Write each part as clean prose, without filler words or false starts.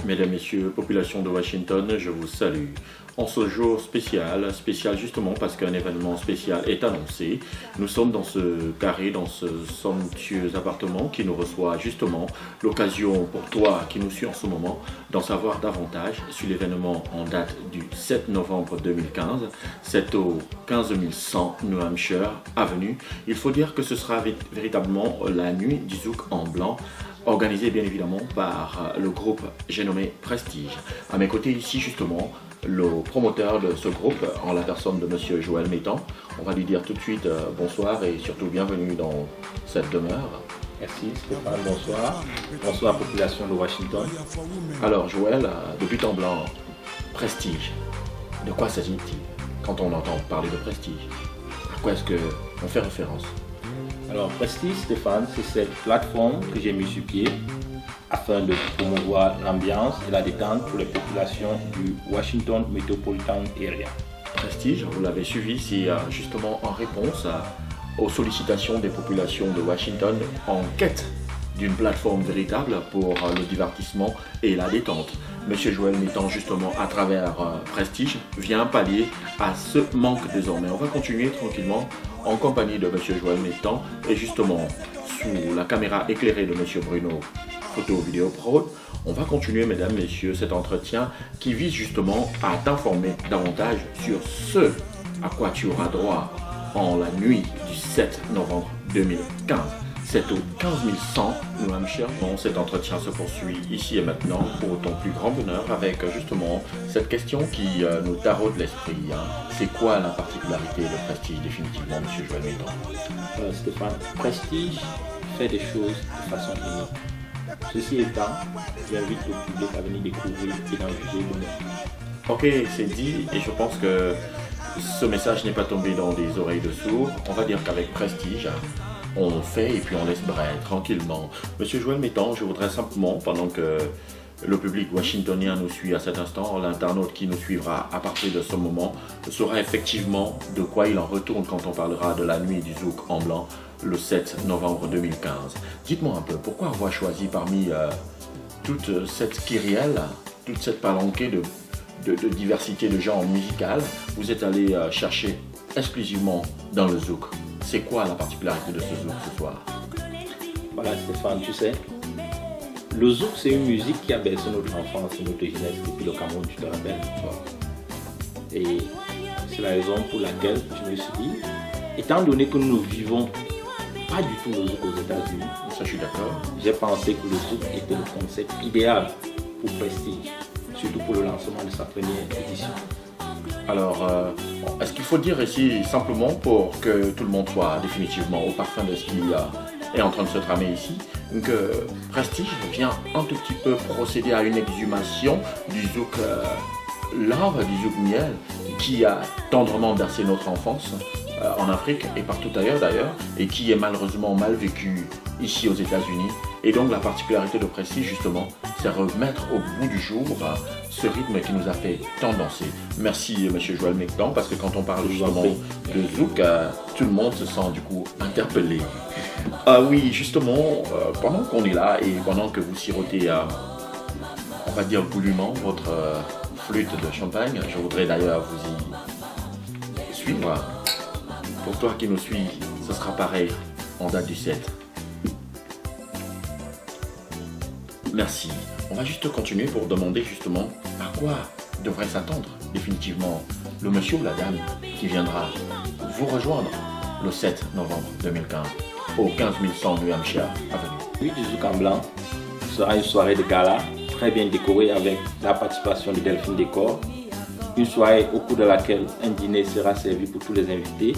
Mesdames, Messieurs, population de Washington, je vous salue. En ce jour spécial justement parce qu'un événement spécial est annoncé. Nous sommes dans ce carré, dans ce somptueux appartement qui nous reçoit justement l'occasion pour toi qui nous suis en ce moment d'en savoir davantage sur l'événement en date du 7 novembre 2015. C'est au 15100 New Hampshire Avenue. Il faut dire que ce sera véritablement la nuit du zouk en blanc, organisé bien évidemment par le groupe j'ai nommé Prestige. À mes côtés ici justement, le promoteur de ce groupe en la personne de monsieur Joël Métan. On va lui dire tout de suite bonsoir et surtout bienvenue dans cette demeure. Merci Stéphane, bonsoir. Bonsoir population de Washington. Alors Joël, de but en blanc, Prestige, de quoi s'agit-il quand on entend parler de Prestige? À quoi est-ce qu'on fait référence? Alors Prestige Stéphane, c'est cette plateforme que j'ai mis sur pied afin de promouvoir l'ambiance et la détente pour les populations du Washington Metropolitan Area. Prestige, vous l'avez suivi, c'est justement en réponse aux sollicitations des populations de Washington en quête d'une plateforme véritable pour le divertissement et la détente. Monsieur Joël Métan, justement, à travers Prestige, vient pallier à ce manque désormais. On va continuer tranquillement en compagnie de monsieur Joël Métan et justement sous la caméra éclairée de monsieur Bruno Photo Vidéo Pro, on va continuer, mesdames, messieurs, cet entretien qui vise justement à t'informer davantage sur ce à quoi tu auras droit en la nuit du 7 novembre 2015. C'est au 15100 New Hampshire. Bon, cet entretien se poursuit ici et maintenant pour ton plus grand bonheur avec justement cette question qui nous taraude l'esprit. C'est quoi la particularité de Prestige définitivement, monsieur Joël Métan? Stéphane, Prestige fait des choses de façon unique. Ceci étant, j'invite le public à venir découvrir et d'en juger vous-même. Ok, c'est dit et je pense que ce message n'est pas tombé dans des oreilles de sourds. On va dire qu'avec Prestige, on fait et puis on laisse briller tranquillement. Monsieur Joël Métan, je voudrais simplement, pendant que le public washingtonien nous suit à cet instant, l'internaute qui nous suivra à partir de ce moment saura effectivement de quoi il en retourne quand on parlera de la nuit du zouk en blanc le 7 novembre 2015. Dites-moi un peu, pourquoi avoir choisi parmi toute cette kyrielle, toute cette palanquée de diversité de genres musicaux, vous êtes allé chercher exclusivement dans le zouk? C'est quoi la particularité de ce zouk ce soir? Voilà Stéphane, tu sais, le zouk c'est une musique qui a bercé notre enfance et notre jeunesse depuis le Cameroun, tu te rappelles? Et c'est la raison pour laquelle je me suis dit, étant donné que nous vivons pas du tout le zouk aux États-Unis, ça je suis d'accord, j'ai pensé que le zouk était le concept idéal pour Prestige, surtout pour le lancement de sa première édition. Alors, est-ce qu'il faut dire ici simplement pour que tout le monde soit définitivement au parfum de ce qui est en train de se tramer ici, que Prestige vient un tout petit peu procéder à une exhumation du zouk love, du zouk miel, qui a tendrement bercé notre enfance en Afrique et partout ailleurs d'ailleurs, et qui est malheureusement mal vécu ici aux États-Unis. Et donc la particularité de Prestige justement, c'est remettre au bout du jour ce rythme qui nous a fait tant danser. Merci monsieur Joël Métan, parce que quand on parle justement de zouk, tout le monde se sent du coup interpellé. Oui, justement, pendant qu'on est là et pendant que vous sirotez, on va dire goulûment, votre flûte de champagne, je voudrais d'ailleurs vous y suivre. Pour toi qui nous suis, ce sera pareil en date du 7. Merci. On va juste continuer pour demander justement à quoi devrait s'attendre définitivement le monsieur ou la dame qui viendra vous rejoindre le 7 novembre 2015 au 15100 New Hampshire Avenue. Oui, du zouk en blanc sera une soirée de gala très bien décorée avec la participation de Delphine Décor. Une soirée au cours de laquelle un dîner sera servi pour tous les invités,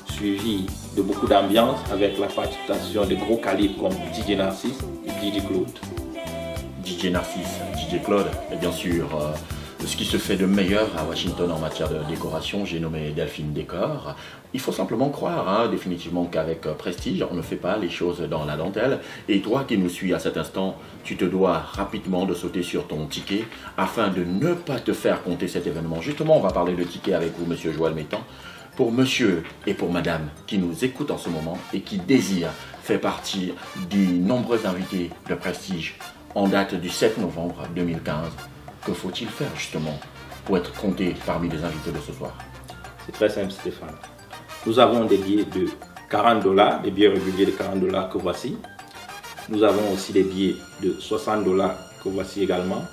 suivi de beaucoup d'ambiance avec la participation de gros calibres comme DJ Narcisse et DJ Claude. DJ Narcisse, DJ Claude et bien sûr ce qui se fait de meilleur à Washington en matière de décoration, j'ai nommé Delphine Décor. Il faut simplement croire définitivement qu'avec Prestige, on ne fait pas les choses dans la dentelle. Et toi qui nous suis à cet instant, tu te dois rapidement de sauter sur ton ticket afin de ne pas te faire compter cet événement. Justement, on va parler de ticket avec vous, monsieur Joël Métan. Pour monsieur et pour madame qui nous écoutent en ce moment et qui désirent faire partie des nombreux invités de Prestige en date du 7 novembre 2015, que faut-il faire justement pour être compté parmi les invités de ce soir? C'est très simple, Stéphane. Nous avons des billets de 40 $, des billets réguliers de 40 $ que voici. Nous avons aussi des billets de 60 $ que voici également,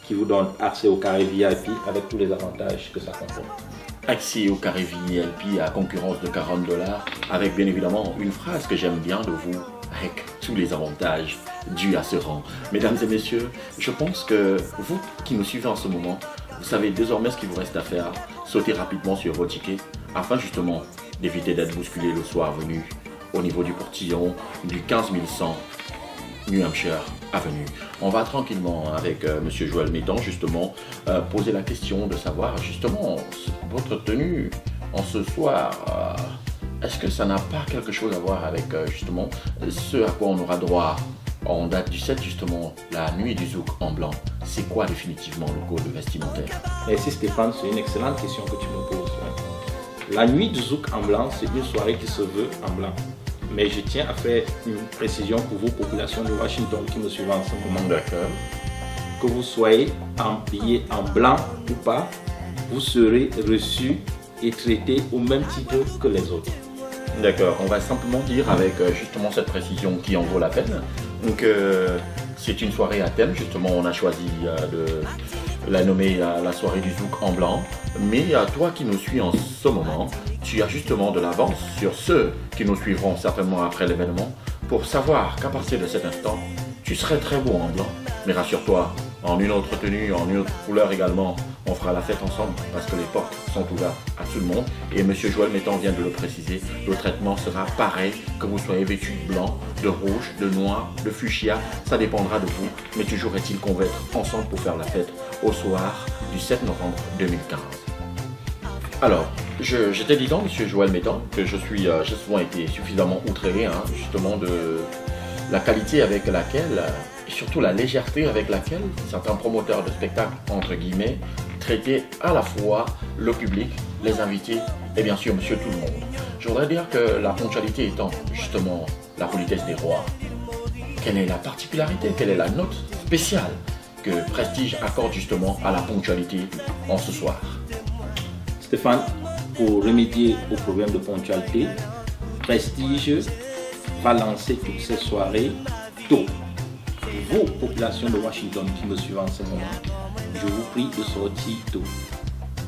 qui vous donnent accès au carré VIP avec tous les avantages que ça comporte. Accès au carré VIP à concurrence de 40 $, avec bien évidemment une phrase que j'aime bien de vous, avec tous les avantages dus à ce rang. Mesdames et messieurs, je pense que vous qui nous suivez en ce moment, vous savez désormais ce qu'il vous reste à faire. Sautez rapidement sur vos tickets afin justement d'éviter d'être bousculé le soir venu au niveau du portillon du 15100 New Hampshire Avenue. On va tranquillement avec monsieur Joël Métan justement poser la question de savoir justement votre tenue en ce soir. Est-ce que ça n'a pas quelque chose à voir avec justement ce à quoi on aura droit en date du 7 justement, la nuit du Zouk en blanc? C'est quoi définitivement le code vestimentaire? Merci Stéphane, c'est une excellente question que tu me poses. La nuit du Zouk en blanc, c'est une soirée qui se veut en blanc. Mais je tiens à faire une précision pour vos populations de Washington qui me suivent en ce moment. D'accord. Que vous soyez habillé en blanc ou pas, vous serez reçu et traité au même titre que les autres. D'accord, on va simplement dire avec justement cette précision qui en vaut la peine. Donc c'est une soirée à thème, justement on a choisi de la nommer la soirée du Zouk en blanc. Mais à toi qui nous suis en ce moment, tu as justement de l'avance sur ceux qui nous suivront certainement après l'événement pour savoir qu'à partir de cet instant, tu serais très beau en blanc. Mais rassure-toi, en une autre tenue, en une autre couleur également, on fera la fête ensemble parce que les portes sont ouvertes à tout le monde. Et monsieur Joël Métan vient de le préciser, le traitement sera pareil que vous soyez vêtu de blanc, de rouge, de noir, de fuchsia, ça dépendra de vous. Mais toujours est-il qu'on va être ensemble pour faire la fête au soir du 7 novembre 2015. Alors, je t'ai dit donc, monsieur Joël Métan, que j'ai souvent été suffisamment outré justement de la qualité avec laquelle, et surtout la légèreté avec laquelle certains promoteurs de spectacles, entre guillemets, traitaient à la fois le public, les invités et bien sûr monsieur tout le monde. Je voudrais dire que la ponctualité étant justement la politesse des rois, quelle est la particularité, quelle est la note spéciale que Prestige accorde justement à la ponctualité en ce soir? Stéphane, pour remédier au problème de ponctualité, Prestige va lancer toutes ces soirées tôt. Vos populations de Washington qui me suivent en ce moment, je vous prie de sortir tôt.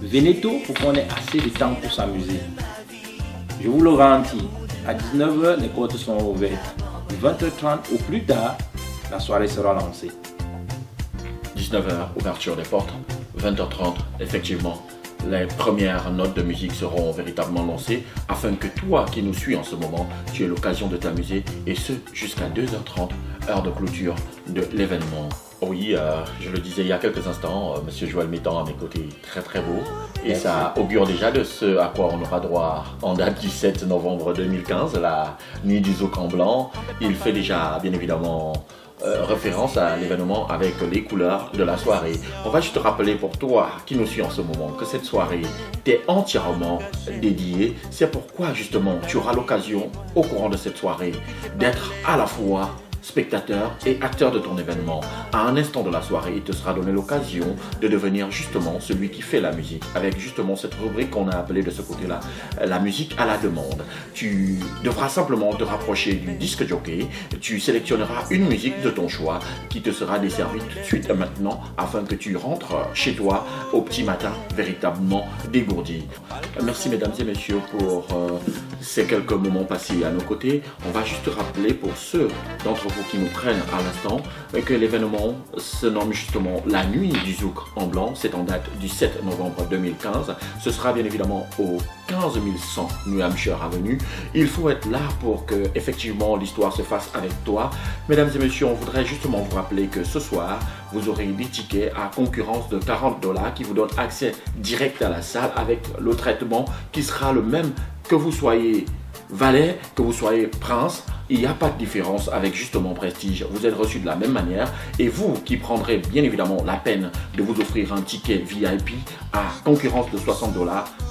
Venez tôt pour qu'on ait assez de temps pour s'amuser. Je vous le garantis, à 19 h, les portes sont ouvertes. 20h30 au plus tard, la soirée sera lancée. 19 h, ouverture des portes. 20h30, effectivement, les premières notes de musique seront véritablement lancées afin que toi qui nous suis en ce moment, tu aies l'occasion de t'amuser et ce jusqu'à 2h30, heure de clôture de l'événement. Oui, je le disais il y a quelques instants, monsieur Joël Métan à mes côtés, très très beau. Et merci. Ça augure déjà de ce à quoi on aura droit en date du 7 novembre 2015, la nuit du Zouk en blanc. Il fait déjà bien évidemment référence à l'événement avec les couleurs de la soirée. On va juste te rappeler pour toi qui nous suit en ce moment que cette soirée t'est entièrement dédiée. C'est pourquoi justement tu auras l'occasion au courant de cette soirée d'être à la fois spectateur et acteur de ton événement. À un instant de la soirée, il te sera donné l'occasion de devenir justement celui qui fait la musique, avec justement cette rubrique qu'on a appelée de ce côté-là, la musique à la demande. Tu devras simplement te rapprocher du disque jockey, tu sélectionneras une musique de ton choix qui te sera desservie tout de suite maintenant afin que tu rentres chez toi au petit matin véritablement dégourdi. Merci mesdames et messieurs pour ces quelques moments passés à nos côtés. On va juste rappeler pour ceux d'entre vous vous qui nous prennent à l'instant que l'événement se nomme justement la nuit du Zouk en blanc. C'est en date du 7 novembre 2015. Ce sera bien évidemment au 15100 New Hampshire Avenue. Il faut être là pour que effectivement l'histoire se fasse avec toi. Mesdames et messieurs, on voudrait justement vous rappeler que ce soir, vous aurez des tickets à concurrence de $40 qui vous donnent accès direct à la salle avec le traitement qui sera le même que vous soyez valet, que vous soyez prince. Il n'y a pas de différence avec justement Prestige. Vous êtes reçu de la même manière et vous qui prendrez bien évidemment la peine de vous offrir un ticket VIP à concurrence de $60,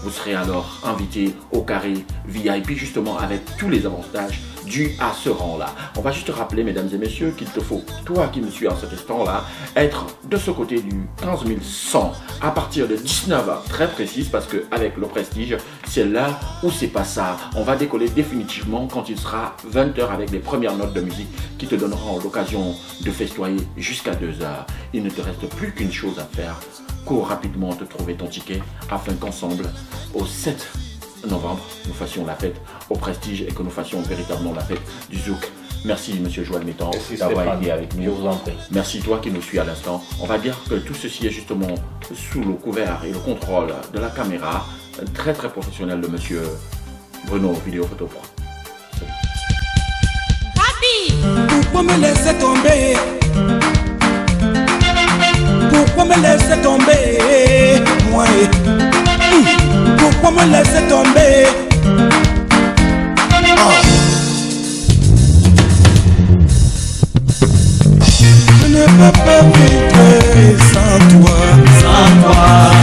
vous serez alors invité au carré VIP justement avec tous les avantages dus à ce rang-là. On va juste rappeler, mesdames et messieurs, qu'il te faut, toi qui me suis en cet instant-là, être de ce côté du 15100 à partir de 19h, très précise, parce qu'avec le Prestige, c'est là où c'est pas ça. On va décoller définitivement quand il sera 20h avec les premières notes de musique qui te donneront l'occasion de festoyer jusqu'à 2h. Il ne te reste plus qu'une chose à faire. Cours rapidement te trouver ton ticket afin qu'ensemble, au 7 novembre, nous fassions la fête au Prestige et que nous fassions véritablement la fête du Zouk. Merci Monsieur Joël Métan d'avoir été avec nous. Je vous en prie. Merci toi qui nous suis à l'instant. On va dire que tout ceci est justement sous le couvert et le contrôle de la caméra très professionnelle de Monsieur Bruno Vidéo Photo Pro. Pourquoi me laisser tomber? Pourquoi me laisser tomber? Moi, pourquoi me laisser tomber? Je ne peux pas vivre sans toi, sans toi.